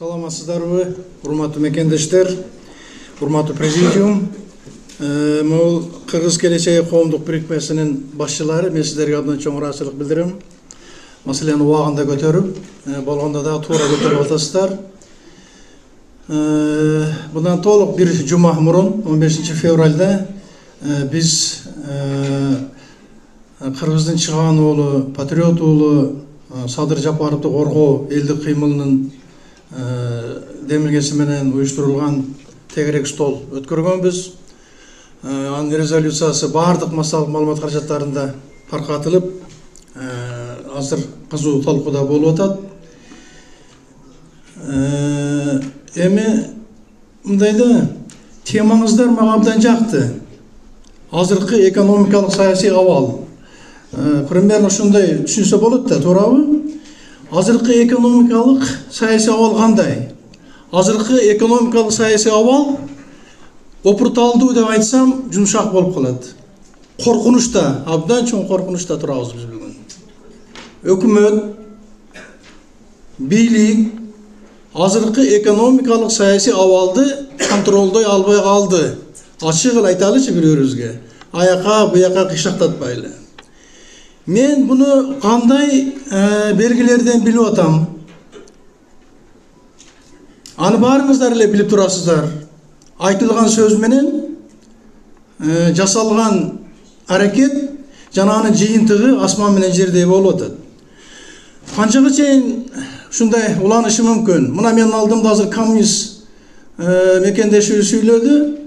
Саламатсыздарбы, урматтуу мекендештер, урматтуу президиум. Могул Кыргыз келечеги коомдук бирикмесинин башчылары, мен сиздерге абдан чоң ыраазычылык билдирем. Маселени убагында көтөрүп, болгондо да туура көтөрүп атасыздар. Bundan толук бир жума мурун, 15 февралда биз Кыргыздын чыгаан уулу, патриот уулу Садыр Жапаровду коргоо элдик кыймылынын демилгеси менен уюштурулган тегерек стол өткөргөнбүз. Анын резолюциясы бардык маалымат каражаттарында таркатылып, азыр кызуу талкууда болуп атат. Эми мындай да темаңыздар мага абдан жакты. Азыркы экономикалык саясий абал. Примерно ушундай түшүнсө болот да, туурабы? Азыркы экономикалык саясий абал кандай? Азыркы экономикалык саясий абал опурталдуу деп айтсам жумшак болуп калат. Коркунучта, абдан чоң коркунучта турабыз биз бүгүн. Өкмөт, бийлик азыркы экономикалык саясий абалды контролдой албай калды. Ачык эле айталычы бирөөбүзгө. Аяка буяка кыйшактатпайлы. Мен буну кандай белгилерден билип атам? Аны баарыңыздар эле билип турасыздар. Айтылган сөз менен жасалган аракет жана анын жыйынтыгы асман менен жердей болуп атат. Канчага чейин ушундай уланышы мүмкүн? Мына менин алдымда азыр коммунист мекендеши сүйлөдү.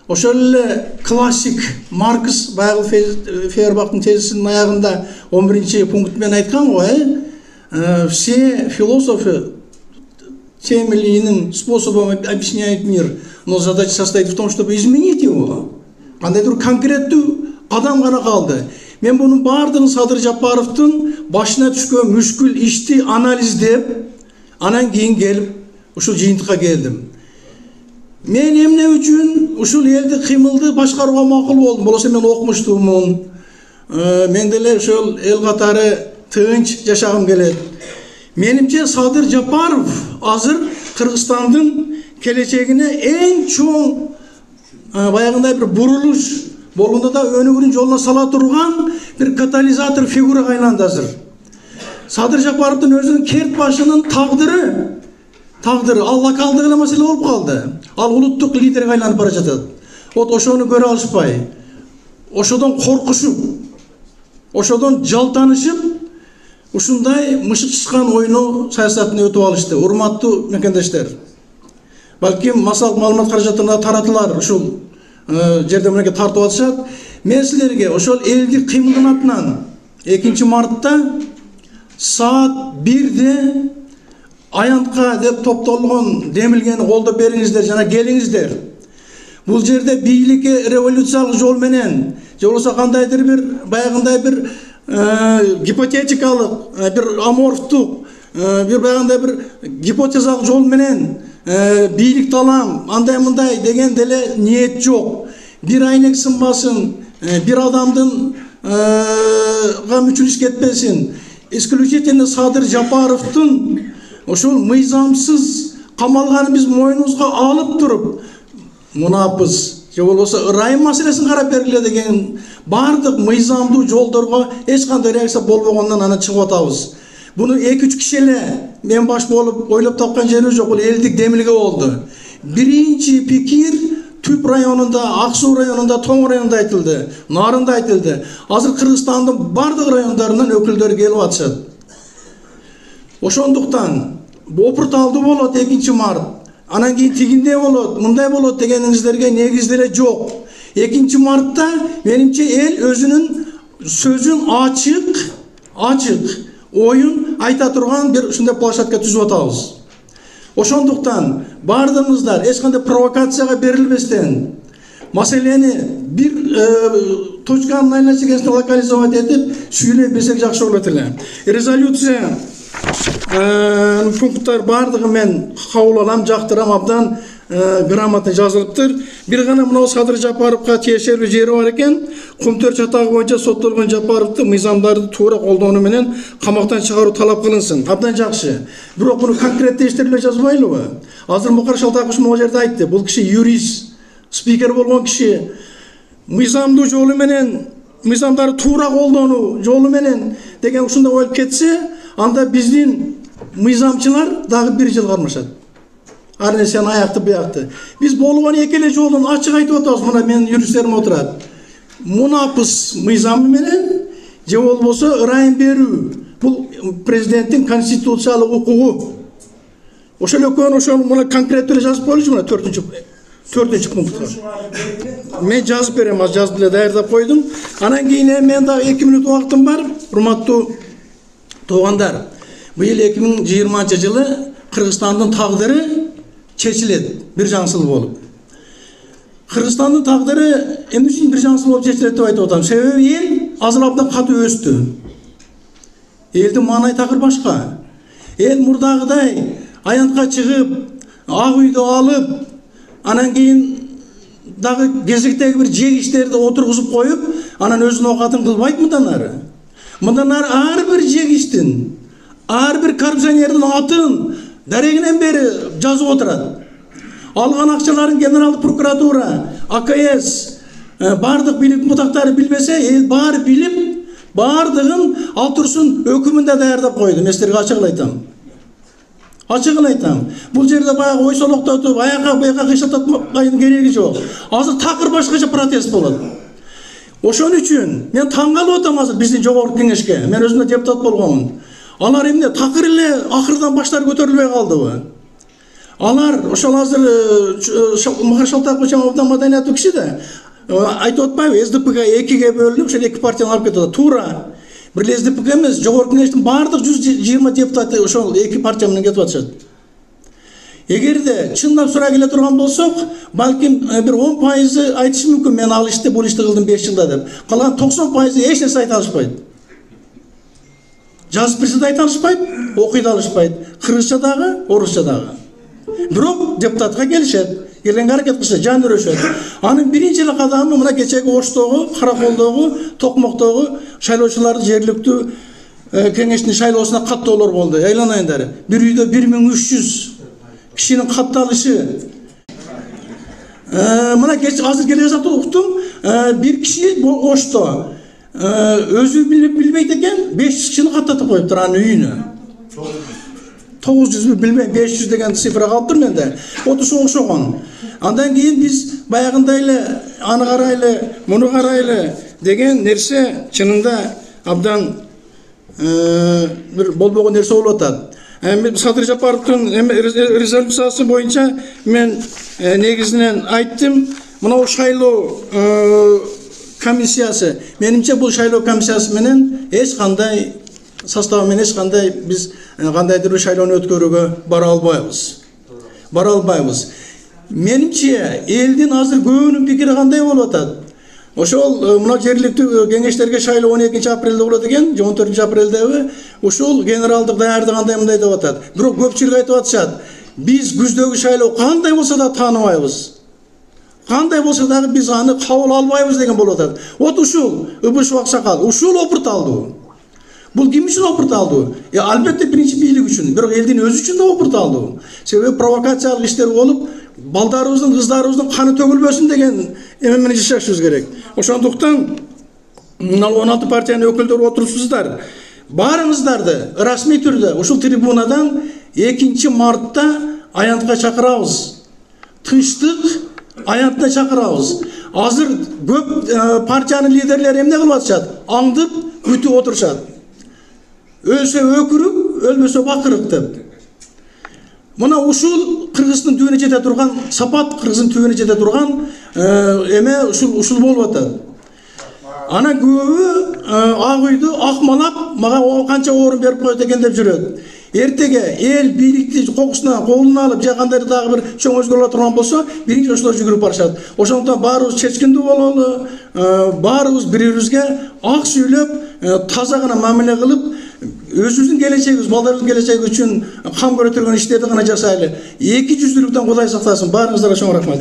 Ошол эле классик Маркс баягы Фейербахтын тезисинин аягында 11 пункт менен айткан го, все философы тем или иным способом объясняют мир, но задача состоит в том, чтобы изменить его. Кандайдыр конкреттүү адам гана калды. Мен бунун баардыгын Садыр Жапаровдун башына түшкөн мүшкүл ишти анализдеп, анан кийин келип ушул жыйынтыкка келдим. Мен эмне үчүн ушул элди кыймылды башкарууга макул болдум? Болсо мен окумуштумун. Мен деле ошол эл катары тынч жашагым келет. Менимче Садыр Жапаров азыр Кыргызстандын келечегине эң чоң баягындай бир бурулуш болгондо да өнүгүүнүн жолуна сала турган бир катализатор фигурага айланды азыр. Садыр Жапаровдун өзүнүн керт башынын тагдыры ал локалдык эле маселе болуп калды. Ал улуттук лидерге айланып бара жатат. Вот ошону көрө алышпай, ошодон коркушуп, ошодон жалтанышып, ушундай мышык чычкан ойноо саясатына өтүп алышты. Урматтуу мекендештер, балким маалымат каражаттарына таратылар, ушул жерде мынакей тартып атышат. Мен силерге ошол элдик кыймылдын атынан 2 мартта саат 1-де аянтка деп топтолгон демилгени колдоп бериңиздер жана келиңиздер. Бул жерде бийликке революциялык жол менен, же болбосо кандайдыр бир баягындай бир гипотетикалык, бир аморфтук, бир баягындай бир гипотезалык жол менен бийлик талам, андай мындай деген деле ниет жок. Бир айнек сынбасын, бир адамдын мүчүлүш кетпесин. Исключительно Садыр Жапаровдун ошол мыйзамсыз камалганын биз мойнубузга алып туруп, мунапыз же болбосо ырайым маселесин карап бергиле деген бардык мыйзамдуу жолдорго эч кандай реакция болбогондон аны чыгып атабыз. Буну 2-3 киши эле мен баш болуп ойлоп тапкан жери жок, бул элдик демилге болду. Биринчи пикир Түп районунда, Ак Суу районунда, Тоң районунда айтылды, Нарында айтылды. Азыр Кыргызстандын бардык райондарынан өкүлдөр келип атышат. Ошондуктан опурталдуу болот 2 март. Анан кийин тигиндей болот, мындай болот дегениңиздерге негиз деле жок. 2 мартта менимче эл өзүнүн сөзүн ачык оюн айта турган бир ушундай площадка түзүп атабыз. Ошондуктан бардыгыңыздар эч кандай провокацияга берилбестен маселени бир точканын айлана чегесине локализовать этип сүйлөй берсек жакшы болот эле. Резолюция пункттар бардыгы мен кабыл алам, жактырам, абдан грамота жазылыптыр. Bir гана мынау Садыр Жапаровқа тиешелүү жери бар экен. Кумтөр чатагы боюнча соттолгон Жапаровду мыйзамдарды туура колдонуу менен камактан чыгаруу талап кылынсын. Абдан жакшы. Бирок муну конкреттештирип жазбайлыбы? Азыр Мукар Шалтаков могу жерде айтты. Бул киши юрист, спикер болгон киши. Мыйзамдуу жолу менен, мыйзамдарды туура колдонуу жолу менен деген ушундай ойлоп кетсе, анда биздин мыйзамчылар дагы 1 жыл кармашат. Ар нерсени аяқты буяқты. Біз болгон экеле жолун ачык айтып атабыз. Мына менин юристтерим отурат. Мунапыс мыйзамы менен же болбосо ырайым берүү. Бул президенттин конституциялык укугу. Ошол экөөнү ошол мына конкреттүү жазып коелучу, мына 4-чү пунктка. Мен жазып берем, аз жазып эле даярдап койдум. Анан кийин мен дагы 2 минут убактым бар. Урматтуу туугандар, быйыл 2020-жылы Кыргызстандын тагдыры чечилет, бир жаңсыл болуп. Кыргызстандын тагдыры эмне үчүн бир жаңсыл болуп чечилет деп айтып атам. Себеби эл азыр абдан катуу өстү. Элдин маанай такыр башка. Эл мурдагыдай аянтка чыгып, ак үйдү алып, анан кийин дагы кезектеги бир жегичтерди отургузуп коюп, анан өзүнүн оокатын кылбайт мындан ары. Мындан ары ар бир жегичтин, ар бир коррупционердин атын дарегинен бери жазып отурат. Алган акчаларын генералдык прокуратура, АКС, бардык бийлик мутактары билбесе, эл баары билип, бардыгын ал турсун өкүмүндө даярдап койду. Мен силерге ачыгын айтам. Ачыгын айтам. Бул жерде баягы ой солоктотуп, аяка буяка кыйшатпайдын кереги жок. Азыр такыр башкача протест болот. Ошон үчүн мен таң калып атам азыр биздин жогорку кеңешке. Мен өзүм депутат болгомун. Алар эмне такыр эле акырдан баштары көтөрүлбөй калдыбы? Алар ошол азыр Мукар Шалтаков абдан маданияттуу киши да айтып атпайбы, СДПга 2ге бөлүнүп, ошол 2 партияны алып кетип атат. Туура. Бир эле СДП эмес, жогорку кеңештин бардык 120 депутаты ошол 2 партия менен кетип атышат. Эгерде чындап сурай келе турган болсок, балким бир 10% айтышы мүмкүн, мен ал ишти бул ишти кылдым 5 жылда деп. Калган 90% эч нерсе айта алышпайт. Жазып берсе да айта алышпайт, окуй да алышпайт. Кыргызча дагы, орусча дагы. Бирок депутатка келишет, келгенге аракет кылышат, жан өрөшөт. Анын биринчи эле кадамы мына кечеги Оштогу, Караколдогу, Токмоктогу шайлоочуларды жергиликтүү кеңештин шайлоосуна каттоолор болду. Айланайындар. Бир үйдө 1300 кишинин катталышы. Мына азыр келе жатып уктум, бир киши Ошто өзү билбейт экен, 500 кишини каттатып коюптур анын үйүнө. 900 билбейм, 500 деген цифра калыптыр менде. Отушу окшогон. Андан кийин биз баягындай эле аны карайлы, муну карайлы деген нерсе чынында абдан бир болбогон нерсе болуп атат. Садыр Жапаровдун резолюциясы боюнча мен негизинен айттым, мына шайлоо комиссиясы, менимче бул шайлоо комиссиясы менен эч кандай составы менен эч кандай биз кандайдыр бир шайлоону өткөрүүгө бара албайбыз. Менимче элдин азыр көбүнүн пикири кандай болуп атат? Ошол мына жергиликтүү кеңештерге шайлоо 12 апрелде болот экен, 14 апрелдеби, ушул генералдык даярдагандай мындай деп атат. Бирок көпчүлүк айтып атышат, биз күздөгү шайлоо кандай болсо да тааныбайбыз. Кандай болсо дагы биз аны кабыл албайбыз деген болуп атат. Вот ушул Ыбышев Аксакал, ушул опурталдуу. Бул ким үчүн опурталдуу? Албетте биринчи бийлик үчүн, бирок элдин өзү үчүн да опурталдуу. Себеби провокациялык иштер болуп, балдарыбыздын, кыздарыбыздын каны төгүлбөсүн деген эме менен жашашыбыз керек. Ошондуктан мына 16 партиянын өкүлдөрү отурупсуздар. Баарыңыздарды расмий түрдө ушул трибунадан 2 мартта аянтка чакырабыз. Тынчтык аянтына чакырабыз. Азыр көп партиянын лидерлери эмне кылып атышат? Аңдып, күтүп отурушат. Өлсө өкүрүп, өлмөсө бакырык деп. Мына ушул Кыргыздын түбүнө жете турган, сапат Кыргыздын түбүнө жете турган эме ушул болуп атат. Ана көбү ак үйдү акмалап, мага канча орун берип коет экен деп жүрөт. Эртеге эл бийликти кокусуна колуна алып, же кандай дагы бир чоң өзгөрүлө турган болсо, биринчи ошолор жүгүрүп барышат. Ошондуктан баарыбыз чечкиндүү бололу, баарыбыз бири-бирибизге ак сүйлөп, таза гана мамиле кылып, өзümüzdün geleceğimiz, ballarımыздın geleceği üçün kan götürgen işlerdi gana jasaylı. 200'lükten Kuday saklaсын. Barыңızlara çoğun rahmat.